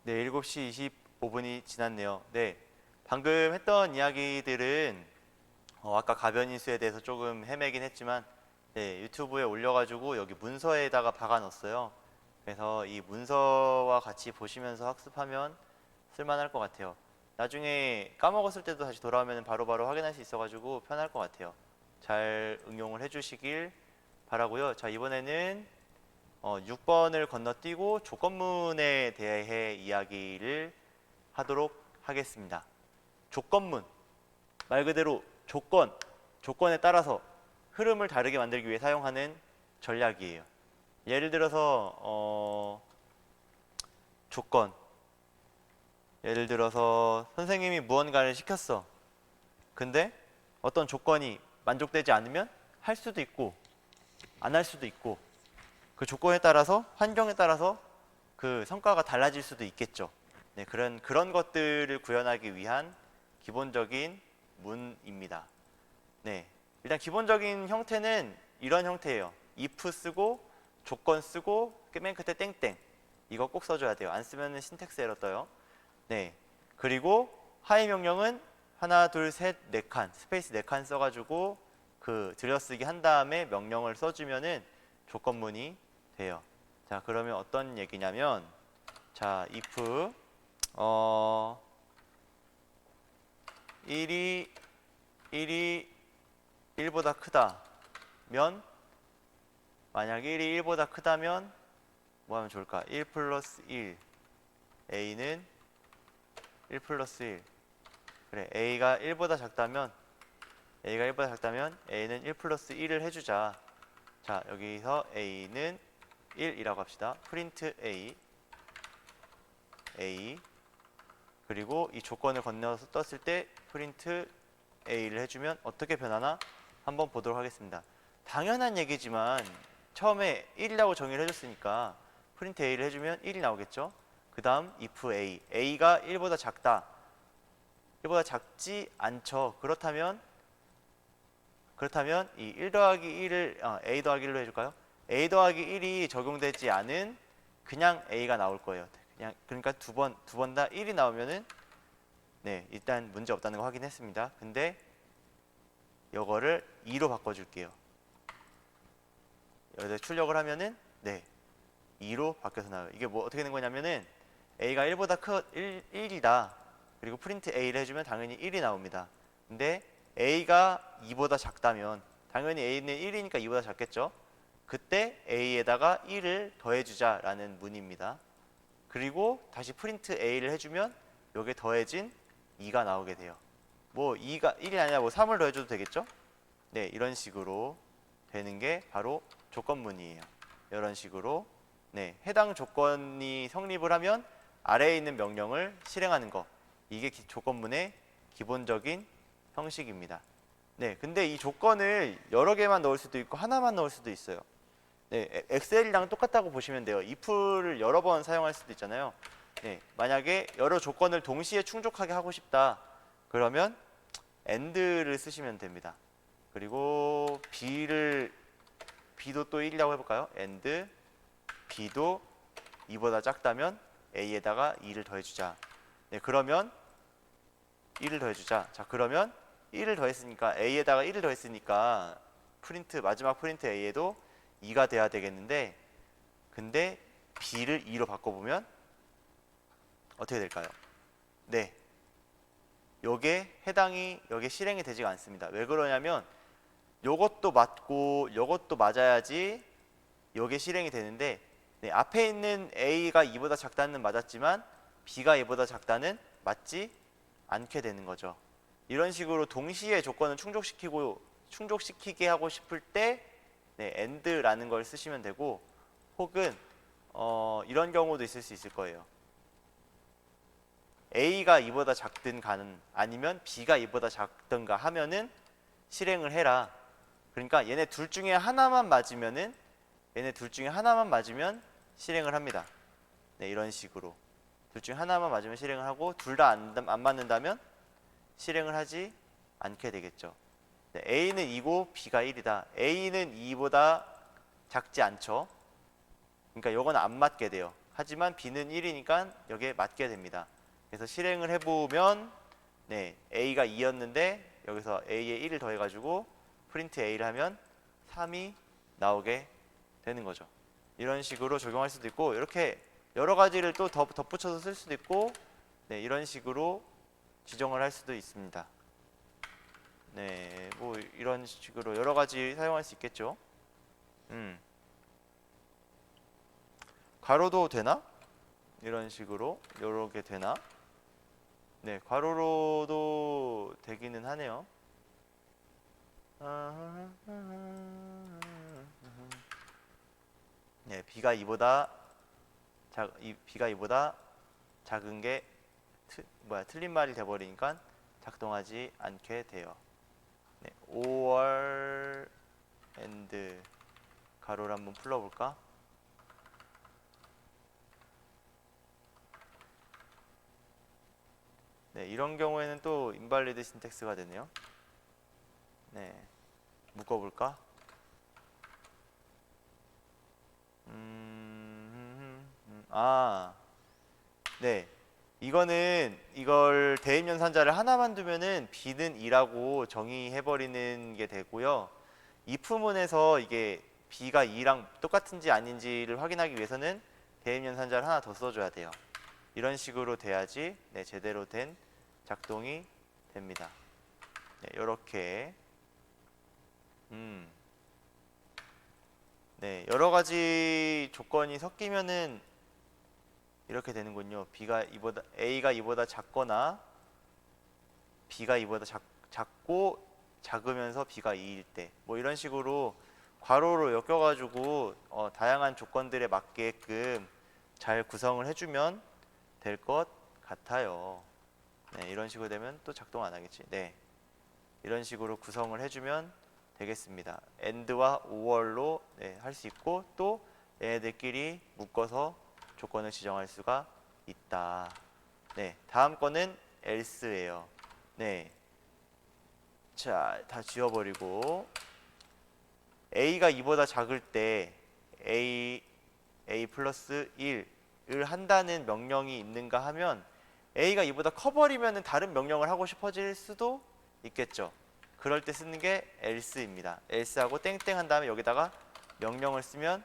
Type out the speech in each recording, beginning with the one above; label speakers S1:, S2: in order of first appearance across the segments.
S1: 네, 7시 25분이 지났네요. 네, 방금 했던 이야기들은 아까 가변인수에 대해서 조금 헤매긴 했지만 네, 유튜브에 올려가지고 여기 문서에다가 박아 넣었어요. 그래서 이 문서와 같이 보시면서 학습하면 쓸만할 것 같아요. 나중에 까먹었을 때도 다시 돌아오면 바로바로 확인할 수 있어가지고 편할 것 같아요. 잘 응용을 해주시길 바라고요. 자, 이번에는 6번을 건너뛰고 조건문에 대해 이야기를 하도록 하겠습니다. 조건문, 말 그대로 조건에 따라서 흐름을 다르게 만들기 위해 사용하는 전략이에요. 예를 들어서 조건, 예를 들어서 선생님이 무언가를 시켰어. 근데 어떤 조건이 만족되지 않으면 할 수도 있고 안 할 수도 있고 그 조건에 따라서 환경에 따라서 그 성과가 달라질 수도 있겠죠. 네, 그런 것들을 구현하기 위한 기본적인 문입니다. 네, 일단 기본적인 형태는 이런 형태예요. if 쓰고 조건 쓰고 맨 끝에 땡땡. 이거 꼭 써줘야 돼요. 안 쓰면 신텍스 에러 떠요. 네, 그리고 하위 명령은 하나, 둘, 셋, 네 칸 스페이스 4칸 써가지고 그 들여쓰기 한 다음에 명령을 써주면은 조건문이 돼요. 자, 그러면 어떤 얘기냐면, 자, if 1이 1보다 크다면, 만약 1이 1보다 크다면 뭐 하면 좋을까? 1 플러스 1 a는 1 플러스 1. 그래, a가 1보다 작다면 a는 1 플러스 1을 해주자. 자, 여기서 a는 1이라고 합시다. 프린트 a 그리고 이 조건을 건너서 떴을 때 프린트 a를 해주면 어떻게 변하나 한번 보도록 하겠습니다. 당연한 얘기지만 처음에 1이라고 정의를 해줬으니까 프린트 a를 해주면 1이 나오겠죠. 그 다음 if a가 1보다 작다, 1보다 작지 않죠. 그렇다면 이 1 더하기 1을 a 더하기 1로 해줄까요? a 더하기 1이 적용되지 않은 그냥 a가 나올 거예요. 그러니까 두 번 다 1이 나오면은 네, 일단 문제 없다는 거 확인했습니다. 근데 이거를 2로 바꿔줄게요. 여기다 출력을 하면은 네, 2로 바뀌어서 나와요. 이게 뭐 어떻게 된 거냐면은 a가 1보다 1이다. 그리고 프린트 a를 해주면 당연히 1이 나옵니다. 근데 a가 2보다 작다면 당연히 a는 1이니까 2보다 작겠죠. 그때 a에다가 1을 더해주자라는 문입니다. 그리고 다시 프린트 a를 해주면 여기에 더해진 2가 나오게 돼요. 뭐 2가 1이 아니라 뭐 3을 더해줘도 되겠죠. 네, 이런 식으로 되는 게 바로 조건문이에요. 이런 식으로 네, 해당 조건이 성립을 하면 아래에 있는 명령을 실행하는 거, 이게 조건문의 기본적인 형식입니다. 네, 근데 이 조건을 여러 개만 넣을 수도 있고 하나만 넣을 수도 있어요. 네, 엑셀이랑 똑같다고 보시면 돼요. if를 여러 번 사용할 수도 있잖아요. 네, 만약에 여러 조건을 동시에 충족하게 하고 싶다. 그러면 and를 쓰시면 됩니다. 그리고 b도 또 1이라고 해볼까요? and b도 2보다 작다면 a에다가 2를 더해주자. 네, 그러면 1을 더해주자. 자, 그러면 1을 더했으니까 a에다가 1을 더했으니까 마지막 프린트 a에도 2가 돼야 되겠는데, 근데 b를 2로 바꿔보면 어떻게 될까요? 네, 요게 실행이 되지가 않습니다. 왜 그러냐면 요것도 맞고 요것도 맞아야지 요게 실행이 되는데, 네, 앞에 있는 a가 2보다 작다는 맞았지만 b가 2보다 작다는 맞지 않게 되는 거죠. 이런 식으로 동시에 조건을 충족시키게 하고 싶을 때 네, and라는 걸 쓰시면 되고, 혹은 이런 경우도 있을 수 있을 거예요. a가 2보다 작든 아니면 b가 2보다 작든가 하면은 실행을 해라. 그러니까 얘네 둘 중에 하나만 맞으면 실행을 합니다. 네, 이런 식으로 둘 중에 하나만 맞으면 실행을 하고, 둘 다 안 맞는다면 실행을 하지 않게 되겠죠. 네, a는 2고 b가 1이다. a는 2보다 작지 않죠. 그러니까 요건 안 맞게 돼요. 하지만 B는 1이니까 여기에 맞게 됩니다. 그래서 실행을 해보면 네, A가 2였는데 여기서 A에 1을 더해가지고 프린트 A를 하면 3이 나오게 되는 거죠. 이런 식으로 적용할 수도 있고 이렇게 여러 가지를 또 덧붙여서 쓸 수도 있고 네, 이런 식으로 지정을 할 수도 있습니다. 네, 뭐 이런 식으로 여러 가지 사용할 수 있겠죠. 괄호도 되나? 이런 식으로 이렇게 되나? 네, 괄호로도 되기는 하네요. 네, B가 2보다 B가 2보다 작은 게 틀린 말이 돼버리니까 작동하지 않게 돼요. 네, 5월 and 가로를 한번 풀어볼까? 네, 이런 경우에는 또 인발리드 신텍스가 되네요. 네, 묶어볼까? 네. 이걸 대입연산자를 하나만 두면은 B는 2라고 정의해버리는 게 되고요. if문에서 이게 B가 2랑 똑같은지 아닌지를 확인하기 위해서는 대입연산자를 하나 더 써줘야 돼요. 이런 식으로 돼야지 네, 제대로 된 작동이 됩니다. 네, 이렇게 네, 여러 가지 조건이 섞이면은 이렇게 되는군요. A가 2보다 작거나 B가 2보다 작고 작으면서 B가 2일 때 뭐 이런 식으로 괄호로 엮여가지고 다양한 조건들에 맞게끔 잘 구성을 해주면 될 것 같아요. 네, 이런 식으로 되면 또 작동 안 하겠지. 네, 이런 식으로 구성을 해주면 되겠습니다. AND와 OR로 네, 할 수 있고 또 얘네들끼리 묶어서 조건을 지정할 수가 있다. 네, 다음 거는 else예요. 네, 자, 다 지워버리고 A가 2보다 작을 때 A 플러스 1을 한다는 명령이 있는가 하면 A가 2보다 커버리면 다른 명령을 하고 싶어질 수도 있겠죠. 그럴 때 쓰는 게 else입니다. else하고 땡땡 한 다음에 여기다가 명령을 쓰면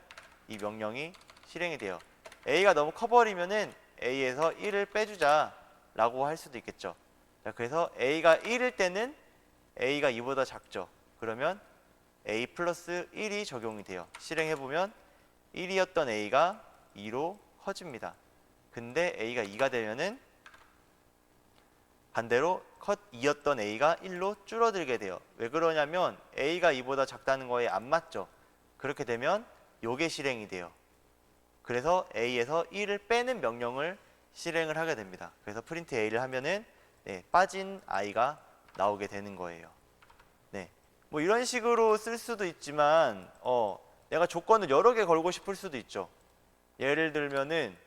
S1: 이 명령이 실행이 돼요. A가 너무 커버리면은 A에서 1을 빼주자 라고 할 수도 있겠죠. 자, 그래서 A가 1일 때는 A가 2보다 작죠. 그러면 A 플러스 1이 적용이 돼요. 실행해보면 1이었던 A가 2로 커집니다. 근데 A가 2가 되면은 반대로 컷 2였던 A가 1로 줄어들게 돼요. 왜 그러냐면 A가 2보다 작다는 거에 안 맞죠. 그렇게 되면 요게 실행이 돼요. 그래서 A에서 1을 빼는 명령을 실행을 하게 됩니다. 그래서 프린트 A를 하면은 네, 빠진 I가 나오게 되는 거예요. 네, 뭐 이런 식으로 쓸 수도 있지만 내가 조건을 여러 개 걸고 싶을 수도 있죠. 예를 들면은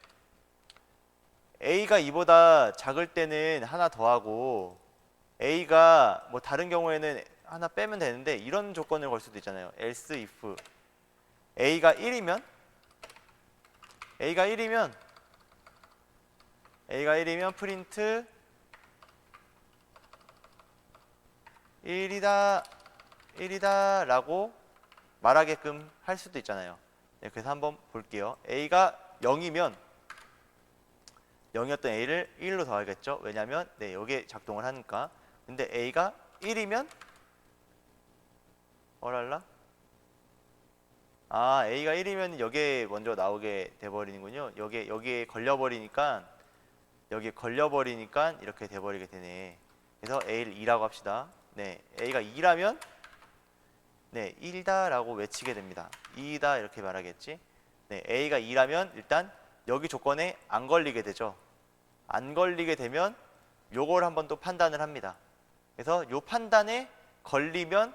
S1: A가 2보다 작을 때는 하나 더하고 A가 뭐 다른 경우에는 하나 빼면 되는데 이런 조건을 걸 수도 있잖아요. else if A가 1이면 프린트 1이다 라고 말하게끔 할 수도 있잖아요. 네, 그래서 한번 볼게요. A가 0이면 0이었던 A를 1로 더하겠죠. 왜냐면 네, 여기에 작동을 하니까. 근데 A가 1이면 어랄라? A가 1이면 여기에 먼저 나오게 돼버리는군요. 여기에 걸려버리니까 이렇게 돼버리게 되네. 그래서 A를 2라고 합시다. 네, A가 2라면 네, 1이다 라고 외치게 됩니다. 2이다 이렇게 말하겠지. 네, A가 2라면 일단 여기 조건에 안 걸리게 되죠. 안 걸리게 되면 요걸 한번 또 판단을 합니다. 그래서 요 판단에 걸리면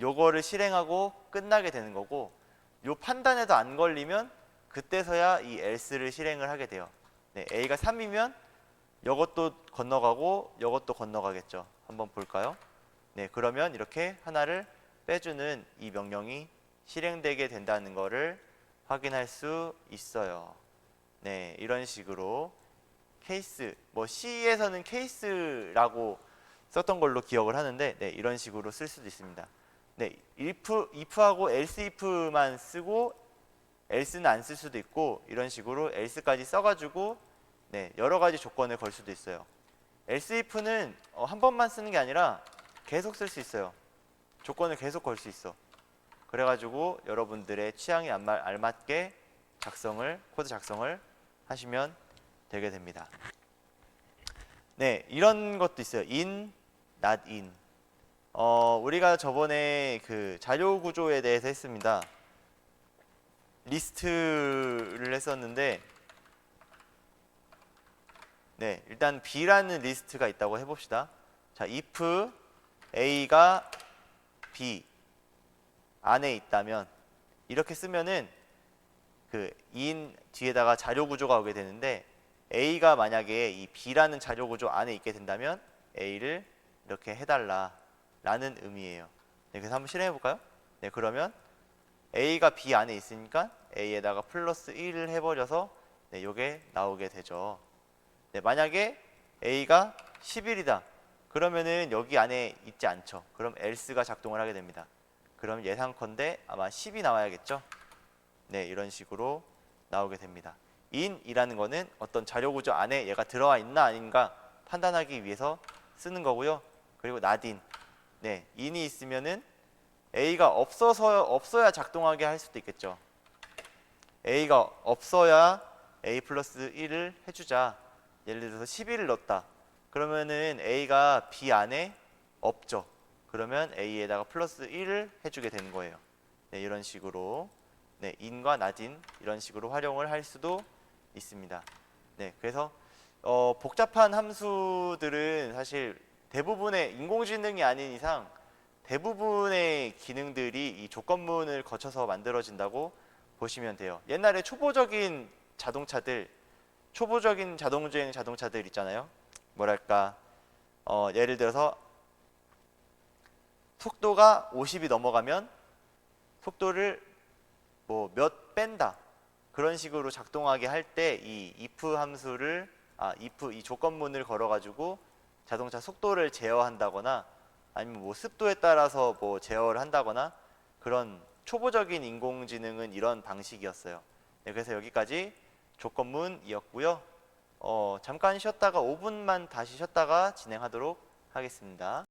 S1: 요거를 실행하고 끝나게 되는 거고, 요 판단에도 안 걸리면 그때서야 이 else를 실행을 하게 돼요. 네, A가 3이면 요것도 건너가고 요것도 건너가겠죠. 한번 볼까요? 네, 그러면 이렇게 하나를 빼주는 이 명령이 실행되게 된다는 것을 확인할 수 있어요. 네, 이런 식으로 케이스, 뭐 C에서는 케이스라고 썼던 걸로 기억을 하는데, 네, 이런 식으로 쓸 수도 있습니다. 네, if하고 else if만 쓰고 else는 안 쓸 수도 있고, 이런 식으로 else까지 써가지고 네, 여러 가지 조건을 걸 수도 있어요. else if는 한 번만 쓰는 게 아니라 계속 쓸 수 있어요. 조건을 계속 걸 수 있어. 그래가지고 여러분들의 취향에 알맞게 코드 작성을 하시면 되게 됩니다. 네, 이런 것도 있어요. in, not in. 우리가 저번에 그 자료 구조에 대해서 했습니다. 리스트를 했었는데, 네, 일단 B라는 리스트가 있다고 해봅시다. 자, if A가 B 안에 있다면 이렇게 쓰면은 그 in 뒤에다가 자료 구조가 오게 되는데, A가 만약에 이 B라는 자료 구조 안에 있게 된다면 A를 이렇게 해달라 라는 의미예요. 네, 그래서 한번 실행해 볼까요? 네, 그러면 A가 B 안에 있으니까 A에다가 플러스 1을 해버려서 네, 요게 나오게 되죠. 네, 만약에 A가 11이다. 그러면은 여기 안에 있지 않죠. 그럼 else가 작동을 하게 됩니다. 그럼 예상컨대 아마 10이 나와야겠죠. 네, 이런 식으로 나오게 됩니다. in이라는 거는 어떤 자료 구조 안에 얘가 들어와 있나 아닌가 판단하기 위해서 쓰는 거고요. 그리고 not in. 네, in이 있으면은 A가 없어야 작동하게 할 수도 있겠죠. A가 없어야 A 플러스 1을 해주자. 예를 들어서 11을 넣었다. 그러면은 A가 B 안에 없죠. 그러면 A에다가 플러스 1을 해주게 되는 거예요. 네, 이런 식으로 네, in과 not in 이런 식으로 활용을 할 수도 있습니다. 네, 그래서 복잡한 함수들은 사실 대부분의 인공지능이 아닌 이상 대부분의 기능들이 이 조건문을 거쳐서 만들어진다고 보시면 돼요. 옛날에 초보적인 자동주행 자동차들 있잖아요. 뭐랄까, 예를 들어서 속도가 50이 넘어가면 속도를 뭐 몇 뺀다. 그런 식으로 작동하게 할 때 이 if 이 조건문을 걸어가지고 자동차 속도를 제어한다거나 아니면 뭐 습도에 따라서 뭐 제어를 한다거나 그런 초보적인 인공지능은 이런 방식이었어요. 네, 그래서 여기까지 조건문이었고요. 잠깐 쉬었다가 5분만 다시 쉬었다가 진행하도록 하겠습니다.